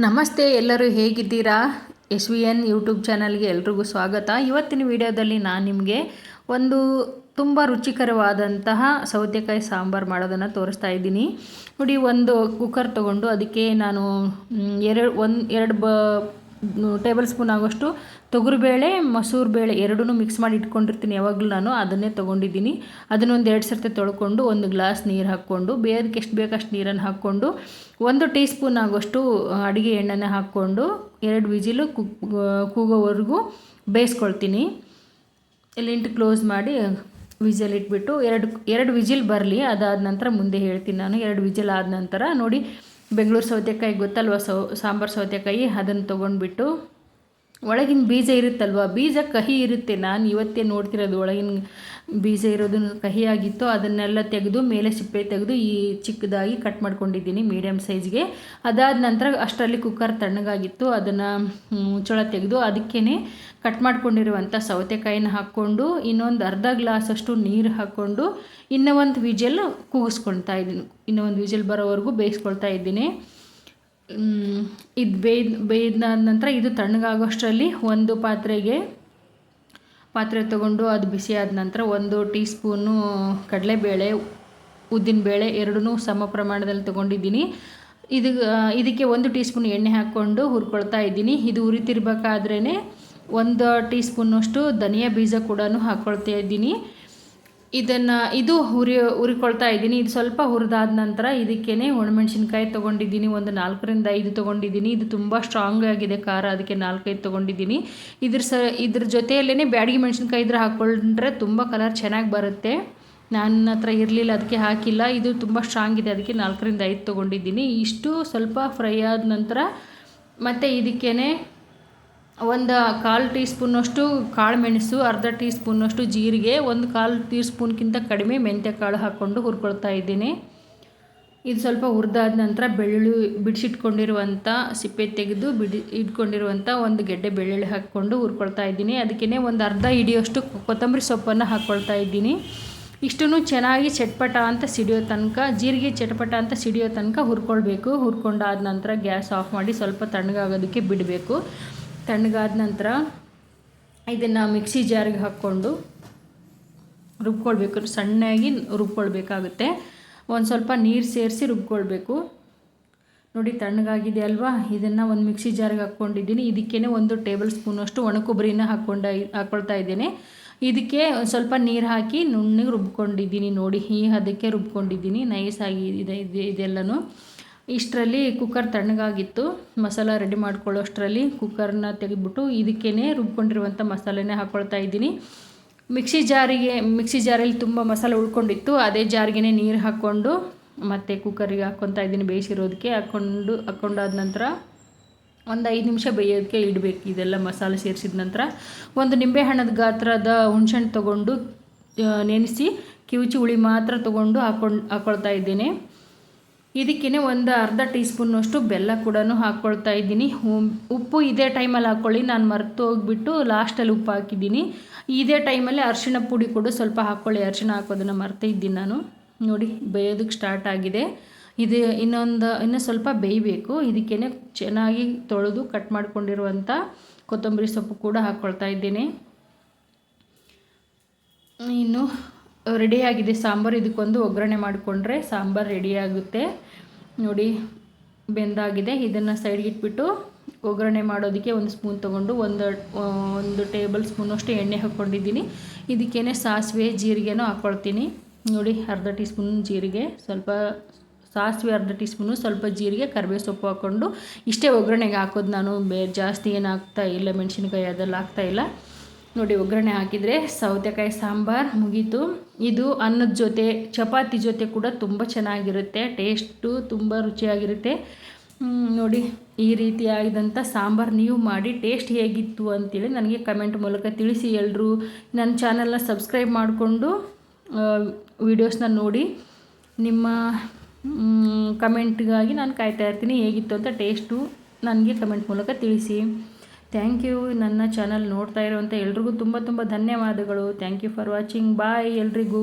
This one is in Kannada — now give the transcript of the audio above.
ನಮಸ್ತೆ, ಎಲ್ಲರೂ ಹೇಗಿದ್ದೀರಾ? SVN ಯೂಟ್ಯೂಬ್ ಚಾನಲ್ಗೆ ಎಲ್ರಿಗೂ ಸ್ವಾಗತ. ಇವತ್ತಿನ ವಿಡಿಯೋದಲ್ಲಿ ನಾನು ನಿಮಗೆ ಒಂದು ತುಂಬ ರುಚಿಕರವಾದಂತಹ ಸೌತೆಕಾಯಿ ಸಾಂಬಾರು ಮಾಡೋದನ್ನು ತೋರಿಸ್ತಾ ಇದ್ದೀನಿ. ನೋಡಿ, ಒಂದು ಕುಕ್ಕರ್ ತೊಗೊಂಡು ಅದಕ್ಕೆ ನಾನು ಎರಡು ಟೇಬಲ್ ಸ್ಪೂನ್ ಆಗೋಷ್ಟು ತೊಗರಿಬೇಳೆ, ಮಸೂರು ಬೇಳೆ ಎರಡೂ ಮಿಕ್ಸ್ ಮಾಡಿ ಇಟ್ಕೊಂಡಿರ್ತೀನಿ. ಯಾವಾಗಲೂ ನಾನು ಅದನ್ನೇ ತೊಗೊಂಡಿದ್ದೀನಿ. ಅದನ್ನೊಂದು 2 ಸರ್ತಿ ತೊಳ್ಕೊಂಡು 1 ಗ್ಲಾಸ್ ನೀರು ಹಾಕ್ಕೊಂಡು, ಬೇರೆದಕ್ಕೆ ಎಷ್ಟು ಬೇಕಷ್ಟು ನೀರನ್ನು ಹಾಕ್ಕೊಂಡು 1 ಟೀ ಸ್ಪೂನ್ ಆಗೋಷ್ಟು ಅಡುಗೆ ಎಣ್ಣೆನ ಹಾಕ್ಕೊಂಡು 2 ವಿಜಿಲು ಕೂಗೋವರೆಗೂ ಬೇಯಿಸ್ಕೊಳ್ತೀನಿ. ಲಿಂಟ್ ಕ್ಲೋಸ್ ಮಾಡಿ ವಿಜಲ್ ಇಟ್ಬಿಟ್ಟು ಎರಡು ವಿಜಿಲ್ ಬರಲಿ. ಅದಾದ ನಂತರ ಮುಂದೆ ಹೇಳ್ತೀನಿ ನಾನು. 2 ವಿಜಿಲ್ ಆದ ನಂತರ ನೋಡಿ, ಬೆಂಗಳೂರು ಸೌತೆಕಾಯಿ ಗೊತ್ತಲ್ವ, ಸಾಂಬಾರು ಸೌತೆಕಾಯಿ, ಅದನ್ನು ತೊಗೊಂಡ್ಬಿಟ್ಟು ಒಳಗಿನ ಬೀಜ ಇರುತ್ತಲ್ವ, ಬೀಜ ಕಹಿ ಇರುತ್ತೆ. ನಾನು ಇವತ್ತೇ ನೋಡ್ತಿರೋದು, ಒಳಗಿನ ಬೀಜ ಇರೋದು ಕಹಿಯಾಗಿತ್ತು. ಅದನ್ನೆಲ್ಲ ತೆಗೆದು ಮೇಲೆ ಸಿಪ್ಪೆ ತೆಗೆದು ಈ ಚಿಕ್ಕದಾಗಿ ಕಟ್ ಮಾಡ್ಕೊಂಡಿದ್ದೀನಿ, ಮೀಡಿಯಮ್ ಸೈಜ್ಗೆ. ಅದಾದ ನಂತರ ಅಷ್ಟರಲ್ಲಿ ಕುಕ್ಕರ್ ತಣ್ಣಗಾಗಿತ್ತು. ಅದನ್ನು ಮುಚ್ಚಳ ತೆಗೆದು ಅದಕ್ಕೇ ಕಟ್ ಮಾಡ್ಕೊಂಡಿರುವಂಥ ಸೌತೆಕಾಯಿನ ಹಾಕ್ಕೊಂಡು ಇನ್ನೊಂದು ಅರ್ಧ ಗ್ಲಾಸಷ್ಟು ನೀರು ಹಾಕ್ಕೊಂಡು ಇನ್ನೂ ಒಂದು ವಿಜಲ್ ಕೂಗಿಸ್ಕೊಳ್ತಾ ಇದ್ದೀನಿ. ಇನ್ನೂ ಒಂದು ವಿಜಲ್ ಬರೋವರೆಗೂ ಬೇಯಿಸ್ಕೊಳ್ತಾ ಇದ್ದೀನಿ. ಇದು ಬೇಯ್ದಾದ ನಂತರ ಇದು ತಣ್ಣಗಾಗೋಷ್ಟರಲ್ಲಿ ಒಂದು ಪಾತ್ರೆ ತೊಗೊಂಡು ಅದು ಬಿಸಿ ಆದ ನಂತರ 1 ಟೀ ಸ್ಪೂನು ಕಡಲೆಬೇಳೆ, ಉದ್ದಿನಬೇಳೆ ಎರಡೂ ಸಮ ಪ್ರಮಾಣದಲ್ಲಿ ತೊಗೊಂಡಿದ್ದೀನಿ. ಇದಕ್ಕೆ 1 ಟೀ ಸ್ಪೂನ್ ಎಣ್ಣೆ ಹಾಕ್ಕೊಂಡು ಹುರ್ಕೊಳ್ತಾ ಇದ್ದೀನಿ. ಇದು ಉರಿತಿರ್ಬೇಕಾದ್ರೇ 1 ಟೀ ಸ್ಪೂನಷ್ಟು ಧನಿಯಾ ಬೀಜ ಕೂಡ ಹಾಕ್ಕೊಳ್ತಾ ಇದ್ದೀನಿ. ಇದು ಹುರಿಕೊಳ್ತಾ ಇದ್ದೀನಿ. ಇದು ಸ್ವಲ್ಪ ಹುರಿದಾದ ನಂತರ ಇದಕ್ಕೇ ಒಣಮೆಣ್ಸಿನ್ಕಾಯಿ ತೊಗೊಂಡಿದ್ದೀನಿ, ಒಂದು 4 ರಿಂದ 5 ತೊಗೊಂಡಿದ್ದೀನಿ. ಇದು ತುಂಬ ಸ್ಟ್ರಾಂಗ್ ಆಗಿದೆ ಖಾರ, ಅದಕ್ಕೆ 4-5 ತೊಗೊಂಡಿದ್ದೀನಿ. ಇದ್ರ ಜೊತೆಯಲ್ಲೇ ಬ್ಯಾಡಗಿ ಮೆಣಸಿನ್ಕಾಯಿ ಇದ್ರೆ ಹಾಕ್ಕೊಂಡ್ರೆ ತುಂಬ ಕಲರ್ ಚೆನ್ನಾಗಿ ಬರುತ್ತೆ. ನನ್ನ ಹತ್ರ ಇರಲಿಲ್ಲ, ಅದಕ್ಕೆ ಹಾಕಿಲ್ಲ. ಇದು ತುಂಬ ಸ್ಟ್ರಾಂಗ್ ಇದೆ, ಅದಕ್ಕೆ 4 ರಿಂದ 5 ತೊಗೊಂಡಿದ್ದೀನಿ. ಇಷ್ಟು ಸ್ವಲ್ಪ ಫ್ರೈ ಆದ ನಂತರ ಮತ್ತು ಇದಕ್ಕೇ 1/4 ಟೀ ಸ್ಪೂನಷ್ಟು ಕಾಳು ಮೆಣಸು, ಅರ್ಧ ಟೀ ಸ್ಪೂನಷ್ಟು ಜೀರಿಗೆ, 1/4 ಟೀ ಸ್ಪೂನ್ಗಿಂತ ಕಡಿಮೆ ಮೆಂತ್ಯ ಕಾಳು ಹಾಕ್ಕೊಂಡು ಹುರ್ಕೊಳ್ತಾ ಇದ್ದೀನಿ. ಇದು ಸ್ವಲ್ಪ ಹುರಿದಾದ ನಂತರ ಬೆಳ್ಳುಳ್ಳಿ ಬಿಡಿಸಿಟ್ಕೊಂಡಿರುವಂಥ, ಸಿಪ್ಪೆ ತೆಗೆದು ಇಟ್ಕೊಂಡಿರುವಂಥ 1 ಗೆಡ್ಡೆ ಬೆಳ್ಳುಳ್ಳಿ ಹಾಕ್ಕೊಂಡು ಹುರ್ಕೊಳ್ತಾ ಇದ್ದೀನಿ. ಅದಕ್ಕೇ ಒಂದು ಅರ್ಧ ಹಿಡಿಯೋಷ್ಟು ಕೊತ್ತಂಬರಿ ಸೊಪ್ಪನ್ನು ಹಾಕ್ಕೊಳ್ತಾ ಇದ್ದೀನಿ. ಇಷ್ಟನ್ನು ಚೆನ್ನಾಗಿ ಚಟ್ಪಟ ಅಂತ ಸಿಡಿಯೋ ತನಕ, ಜೀರಿಗೆ ಚಟ್ಪಟ ಅಂತ ಸಿಡಿಯೋ ತನಕ ಹುರ್ಕೊಳ್ಬೇಕು. ಹುರ್ಕೊಂಡಾದ ನಂತರ ಗ್ಯಾಸ್ ಆಫ್ ಮಾಡಿ ಸ್ವಲ್ಪ ತಣ್ಣಗಾಗೋದಕ್ಕೆ ಬಿಡಬೇಕು. ತಣ್ಣಗಾದ ನಂತರ ಇದನ್ನು ಮಿಕ್ಸಿ ಜಾರಿಗೆ ಹಾಕ್ಕೊಂಡು ರುಬ್ಕೊಳ್ಬೇಕು. ಸಣ್ಣಾಗಿ ರುಬ್ಕೊಳ್ಬೇಕಾಗುತ್ತೆ. ಒಂದು ಸ್ವಲ್ಪ ನೀರು ಸೇರಿಸಿ ರುಬ್ಕೊಳ್ಬೇಕು. ನೋಡಿ, ತಣ್ಣಗಾಗಿದೆ ಅಲ್ವಾ. ಇದನ್ನು ಒಂದು ಮಿಕ್ಸಿ ಜಾರಿಗೆ ಹಾಕ್ಕೊಂಡಿದ್ದೀನಿ. ಇದಕ್ಕೇ 1 ಟೇಬಲ್ ಸ್ಪೂನಷ್ಟು ಒಣ ಕೊಬ್ಬರಿನ ಹಾಕ್ಕೊಳ್ತಾ ಇದ್ದೇನೆ. ಇದಕ್ಕೆ ಸ್ವಲ್ಪ ನೀರು ಹಾಕಿ ನುಣ್ಣಗೆ ರುಬ್ಕೊಂಡಿದ್ದೀನಿ. ನೋಡಿ, ಈ ಹದಕ್ಕೆ ರುಬ್ಕೊಂಡಿದ್ದೀನಿ, ನೈಸಾಗಿ ಇದೆಲ್ಲನೂ. ಇಷ್ಟರಲ್ಲಿ ಕುಕ್ಕರ್ ತಣ್ಣಗಾಗಿತ್ತು. ಮಸಾಲ ರೆಡಿ ಮಾಡ್ಕೊಳ್ಳೋಷ್ಟರಲ್ಲಿ ಕುಕ್ಕರ್ನ ತೆಗೆದುಬಿಟ್ಟು ಇದಕ್ಕೇ ರುಬ್ಕೊಂಡಿರುವಂಥ ಮಸಾಲೆನೇ ಹಾಕ್ಕೊಳ್ತಾ ಇದ್ದೀನಿ. ಮಿಕ್ಸಿ ಜಾರಲ್ಲಿ ತುಂಬ ಮಸಾಲೆ ಉಳ್ಕೊಂಡಿತ್ತು. ಅದೇ ಜಾರಿಗೆ ನೀರು ಹಾಕ್ಕೊಂಡು ಮತ್ತು ಕುಕ್ಕರಿಗೆ ಹಾಕ್ಕೊತಾ ಇದ್ದೀನಿ, ಬೇಯಿಸಿರೋದಕ್ಕೆ. ಹಾಕ್ಕೊಂಡಾದ ನಂತರ ಒಂದು 5 ನಿಮಿಷ ಬೇಯೋದಕ್ಕೆ ಇಡಬೇಕು. ಇದೆಲ್ಲ ಮಸಾಲೆ ಸೇರಿಸಿದ ನಂತರ 1 ನಿಂಬೆಹಣ್ಣದ ಗಾತ್ರದ ಹುಣಸೆಹಣ್ಣು ತೊಗೊಂಡು ನೆನೆಸಿ ಕಿವುಚಿ ಹುಳಿ ಮಾತ್ರ ತೊಗೊಂಡು ಹಾಕ್ಕೊಳ್ತಾ ಇದ್ದೀನಿ. ಇದಕ್ಕೇ ಒಂದು ಅರ್ಧ ಟೀ ಸ್ಪೂನಷ್ಟು ಬೆಲ್ಲ ಕೂಡ ಹಾಕ್ಕೊಳ್ತಾ ಇದ್ದೀನಿ. ಉಪ್ಪು ಇದೇ ಟೈಮಲ್ಲಿ ಹಾಕ್ಕೊಳ್ಳಿ, ನಾನು ಮರೆತು ಹೋಗಿಬಿಟ್ಟು ಲಾಸ್ಟಲ್ಲಿ ಉಪ್ಪು ಹಾಕಿದ್ದೀನಿ. ಇದೇ ಟೈಮಲ್ಲಿ ಅರಿಶಿಣ ಪುಡಿ ಕೂಡ ಸ್ವಲ್ಪ ಹಾಕ್ಕೊಳ್ಳಿ, ಅರಿಶಿಣ ಹಾಕೋದನ್ನು ಮರ್ತೇ ಇದ್ದೀನಿ ನಾನು. ನೋಡಿ, ಬೇಯೋದಕ್ಕೆ ಸ್ಟಾರ್ಟ್ ಆಗಿದೆ. ಇದು ಇನ್ನೂ ಸ್ವಲ್ಪ ಬೇಯಬೇಕು. ಇದಕ್ಕೇ ಚೆನ್ನಾಗಿ ತೊಳೆದು ಕಟ್ ಮಾಡ್ಕೊಂಡಿರುವಂಥ ಕೊತ್ತಂಬರಿ ಸೊಪ್ಪು ಕೂಡ ಹಾಕ್ಕೊಳ್ತಾ ಇದ್ದೀನಿ. ಇನ್ನು ರೆಡಿಯಾಗಿದೆ ಸಾಂಬಾರು. ಇದಕ್ಕೊಂದು ಒಗ್ಗರಣೆ ಮಾಡಿಕೊಂಡ್ರೆ ಸಾಂಬಾರು ರೆಡಿಯಾಗುತ್ತೆ. ನೋಡಿ, ಬೆಂದಾಗಿದೆ. ಇದನ್ನು ಸೈಡ್ಗೆ ಇಟ್ಬಿಟ್ಟು ಒಗ್ಗರಣೆ ಮಾಡೋದಕ್ಕೆ 1 ಸ್ಪೂನ್ ತೊಗೊಂಡು 1 ಟೇಬಲ್ ಸ್ಪೂನಷ್ಟು ಎಣ್ಣೆ ಹಾಕ್ಕೊಂಡಿದ್ದೀನಿ. ಇದಕ್ಕೇ ಸಾಸಿವೆ ಜೀರಿಗೆನೂ ಹಾಕ್ಕೊಳ್ತೀನಿ. ನೋಡಿ, ಅರ್ಧ ಟೀ ಸ್ಪೂನ್ ಜೀರಿಗೆ, ಸ್ವಲ್ಪ ಸಾಸಿವೆ, ಅರ್ಧ ಟೀ ಸ್ಪೂನು ಸ್ವಲ್ಪ ಜೀರಿಗೆ, ಕರಿಬೇವು ಸೊಪ್ಪು ಹಾಕ್ಕೊಂಡು ಇಷ್ಟೇ ಒಗ್ಗರಣೆಗೆ ಹಾಕೋದು ನಾನು. ಜಾಸ್ತಿ ಏನು ಹಾಕ್ತಾಯಿಲ್ಲ, ಮೆಣಸಿನ್ಕಾಯಿ ಅದೆಲ್ಲ ಹಾಕ್ತಾಯಿಲ್ಲ. ನೋಡಿ, ಒಗ್ಗರಣೆ ಹಾಕಿದರೆ ಸೌತೆಕಾಯಿ ಸಾಂಬಾರು ಮುಗೀತು. ಇದು ಅನ್ನದ ಜೊತೆ, ಚಪಾತಿ ಜೊತೆ ಕೂಡ ತುಂಬ ಚೆನ್ನಾಗಿರುತ್ತೆ. ಟೇಸ್ಟು ತುಂಬ ರುಚಿಯಾಗಿರುತ್ತೆ. ನೋಡಿ, ಈ ರೀತಿಯಾಗಿದ್ದಂಥ ಸಾಂಬಾರು ನೀವು ಮಾಡಿ ಟೇಸ್ಟ್ ಹೇಗಿತ್ತು ಅಂತೇಳಿ ನನಗೆ ಕಮೆಂಟ್ ಮೂಲಕ ತಿಳಿಸಿ. ಎಲ್ಲರೂ ನನ್ನ ಚಾನಲ್ನ ಸಬ್ಸ್ಕ್ರೈಬ್ ಮಾಡಿಕೊಂಡು ವೀಡಿಯೋಸ್ನ ನೋಡಿ. ನಿಮ್ಮ ಕಮೆಂಟ್ಗಾಗಿ ನಾನು ಕಾಯ್ತಾ ಇರ್ತೀನಿ. ಹೇಗಿತ್ತು ಅಂತ ಟೇಸ್ಟು ನನಗೆ ಕಮೆಂಟ್ ಮೂಲಕ ತಿಳಿಸಿ. Thank you. ನನ್ನ ಚಾನಲ್ ನೋಡ್ತಾ ಇರೋವಂಥ ಎಲ್ರಿಗೂ ತುಂಬ ಧನ್ಯವಾದಗಳು. Thank you for watching. Bye ಎಲ್ರಿಗೂ.